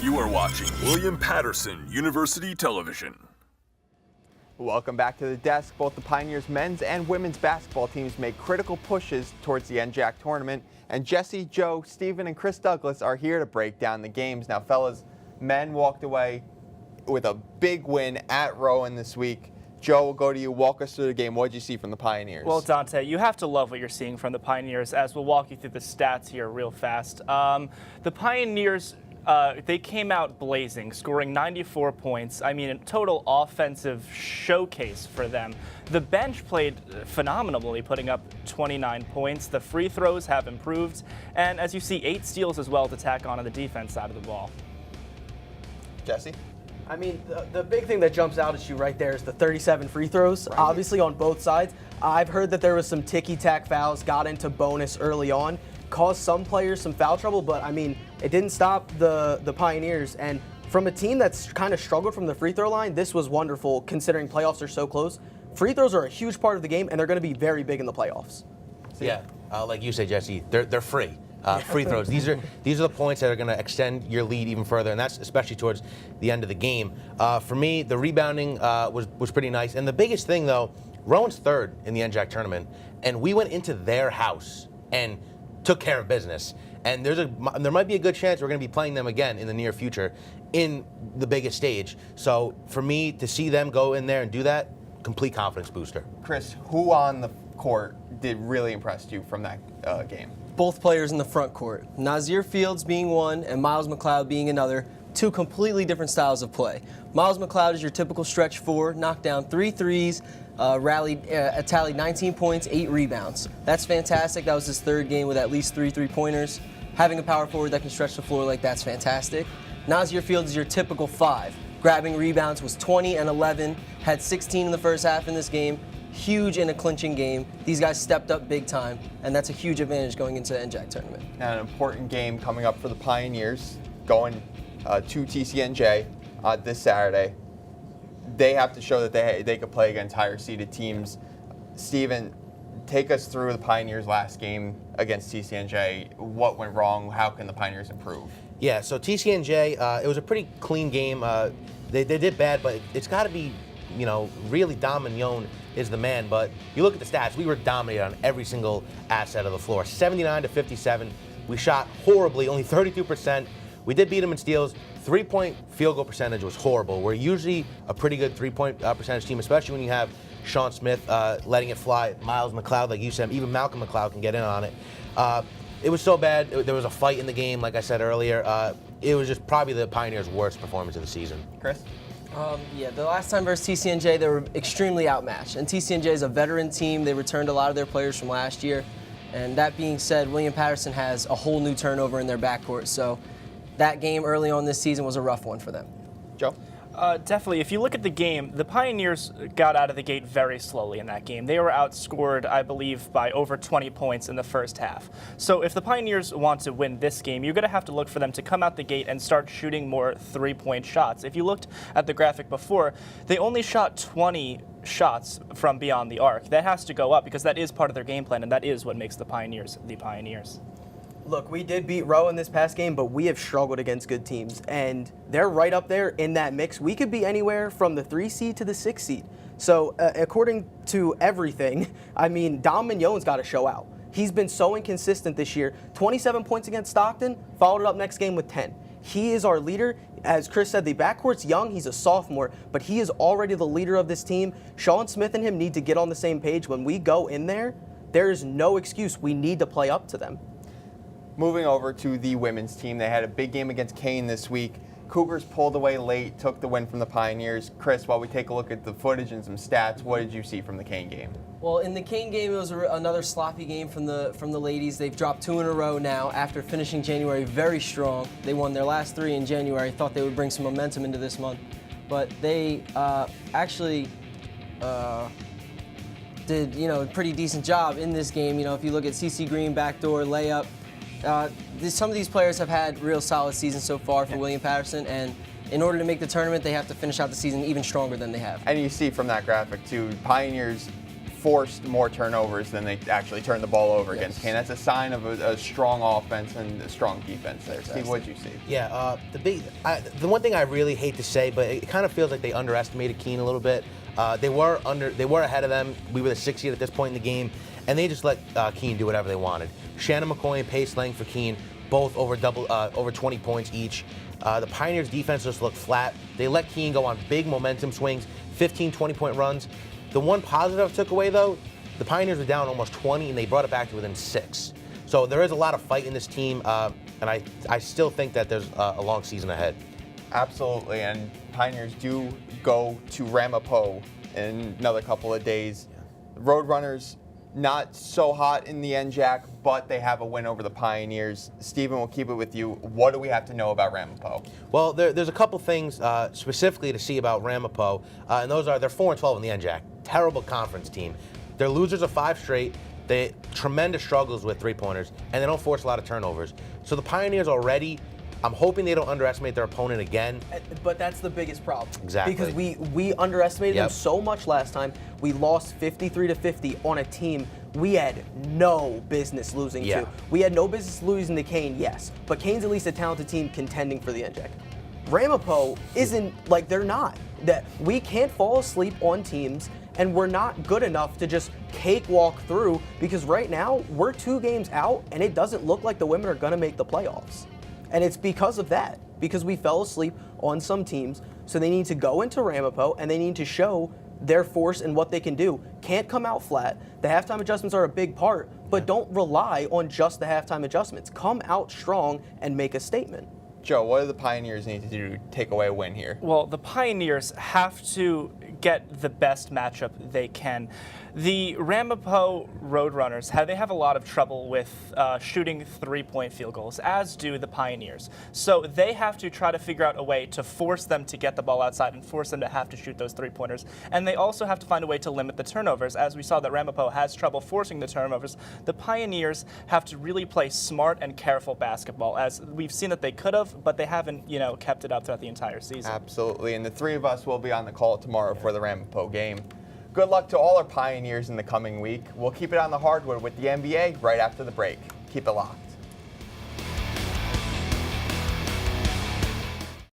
You are watching William Patterson University Television. Welcome back to the desk. Both the Pioneers men's and women's basketball teams make critical pushes towards the NJAC Tournament. And Jesse, Joe, Stephen, and Chris Douglas are here to break down the games. Now, fellas, men walked away with a big win at Rowan this week. Joe, we'll go to you. Walk us through the game. What did you see from the Pioneers? Well, Dante, you have to love what you're seeing from the Pioneers, as we'll walk you through the stats here real fast. The Pioneers, they came out blazing, scoring 94 points. I mean, a total offensive showcase for them. The bench played phenomenally, putting up 29 points. The free throws have improved. And as you see, 8 steals as well to tack on the defense side of the ball. Jesse? I mean, the big thing that jumps out at you right there is the 37 free throws, obviously on both sides. I've heard that there was some ticky-tack fouls, got into bonus early on, caused some players some foul trouble, but I mean, it didn't stop the Pioneers. And from a team that's kind of struggled from the free throw line, this was wonderful considering playoffs are so close. Free throws are a huge part of the game, and they're going to be very big in the playoffs. Yeah, like you say, Jesse, they're free. Free throws. These are the points that are going to extend your lead even further, and that's especially towards the end of the game. For me, the rebounding was pretty nice, and the biggest thing though, Rowan's third in the NJAC tournament, and we went into their house and took care of business. And there might be a good chance we're going to be playing them again in the near future in the biggest stage. So for me to see them go in there and do that, complete confidence booster. Chris, who on the court did really impress you from that game? Both players in the front court. Nazir Fields being one and Miles McLeod being another. Two completely different styles of play. Miles McLeod is your typical stretch 4, knocked down 3 threes, tallied 19 points, 8 rebounds. That's fantastic. That was his third game with at least 3 three-pointers. Having a power forward that can stretch the floor like that's fantastic. Nazir Fields is your typical 5. Grabbing rebounds was 20 and 11, had 16 in the first half in this game. Huge in a clinching game. These guys stepped up big time, and that's a huge advantage going into the NJAC tournament. Now, an important game coming up for the Pioneers, going to TCNJ this Saturday. They have to show that they could play against higher seeded teams. Steven, take us through the Pioneers' last game against TCNJ. What went wrong? How can the Pioneers improve? Yeah, so TCNJ, it was a pretty clean game. They did bad, but it's got to be, really Dom Mignon is the man. But you look at the stats, we were dominated on every single asset of the floor. 79 to 57. We shot horribly, only 32%. We did beat them in steals. 3-point field goal percentage was horrible. We're usually a pretty good 3-point percentage team, especially when you have Sean Smith letting it fly. Miles McLeod, like you said, even Malcolm McLeod can get in on it. It was so bad. There was a fight in the game, like I said earlier. It was just probably the Pioneers' worst performance of the season. Chris? Yeah, the last time versus TCNJ, they were extremely outmatched. And TCNJ is a veteran team. They returned a lot of their players from last year. And that being said, William Patterson has a whole new turnover in their backcourt. So that game early on this season was a rough one for them. Joe? Definitely. If you look at the game, the Pioneers got out of the gate very slowly in that game. They were outscored, I believe, by over 20 points in the first half. So if the Pioneers want to win this game, you're going to have to look for them to come out the gate and start shooting more 3-point shots. If you looked at the graphic before, they only shot 20 shots from beyond the arc. That has to go up because that is part of their game plan, and that is what makes the Pioneers the Pioneers. Look, we did beat Rowan this past game, but we have struggled against good teams, and they're right up there in that mix. We could be anywhere from the 3 seed to the 6 seed. So according to everything, I mean, Dom Mignon's got to show out. He's been so inconsistent this year. 27 points against Stockton, followed it up next game with 10. He is our leader. As Chris said, the backcourt's young. He's a sophomore, but he is already the leader of this team. Sean Smith and him need to get on the same page. When we go in there, there is no excuse. We need to play up to them. Moving over to the women's team, they had a big game against Kane this week. Cougars pulled away late, took the win from the Pioneers. Chris, while we take a look at the footage and some stats, what did you see from the Kane game? Well, in the Kane game, it was another sloppy game from the ladies. They've dropped 2 in a row now after finishing January very strong. They won their last 3 in January. Thought they would bring some momentum into this month, but they actually did a pretty decent job in this game. If you look at CC Green backdoor layup. Some of these players have had real solid seasons so far for William Patterson, and in order to make the tournament, they have to finish out the season even stronger than they have. And you see from that graphic, too, Pioneers forced more turnovers than they actually turned the ball over against Kane. That's a sign of a strong offense and a strong defense there. Steve, what did you see? Yeah, the one thing I really hate to say, but it kind of feels like they underestimated Keene a little bit. They were ahead of them. We were the 6th seed at this point in the game, and they just let Keene do whatever they wanted. Shannon McCoy and Pace Lang for Keene, both over 20 points each. The Pioneers' defense just looked flat. They let Keene go on big momentum swings, 15, 20-point runs. The one positive I took away, though, the Pioneers were down almost 20, and they brought it back to within 6. So there is a lot of fight in this team, and I still think that there's a long season ahead. Absolutely, and Pioneers do go to Ramapo in another couple of days. Roadrunners not so hot in the NJAC, but they have a win over the Pioneers. Stephen, we'll keep it with you. What do we have to know about Ramapo? Well, there's a couple things specifically to see about Ramapo, and those are they're 4-12 in the NJAC. Terrible conference team. They're losers of 5 straight. They tremendous struggles with 3-pointers, and they don't force a lot of turnovers. So the Pioneers already, I'm hoping they don't underestimate their opponent again. But that's the biggest problem. Exactly. Because we underestimated them so much last time. We lost 53-50 on a team we had no business losing to. We had no business losing to Kane, yes. But Kane's at least a talented team contending for the NJAC. Ramapo isn't, like, they're not. That we can't fall asleep on teams, and we're not good enough to just cakewalk through, because right now we're 2 games out and it doesn't look like the women are going to make the playoffs. And it's because of that, because we fell asleep on some teams. So they need to go into Ramapo and they need to show their force and what they can do. Can't come out flat. The halftime adjustments are a big part, but don't rely on just the halftime adjustments. Come out strong and make a statement. Joe, what do the Pioneers need to do to take away a win here? Well, the Pioneers have to get the best matchup they can. The Ramapo Roadrunners, they have a lot of trouble with shooting 3-point field goals, as do the Pioneers. So they have to try to figure out a way to force them to get the ball outside and force them to have to shoot those 3-pointers. And they also have to find a way to limit the turnovers. As we saw that Ramapo has trouble forcing the turnovers, the Pioneers have to really play smart and careful basketball, as we've seen that they could have, but they haven't, kept it up throughout the entire season. Absolutely, and the 3 of us will be on the call tomorrow for the Ramapo game. Good luck to all our Pioneers in the coming week. We'll keep it on the hardwood with the NBA right after the break. Keep it locked.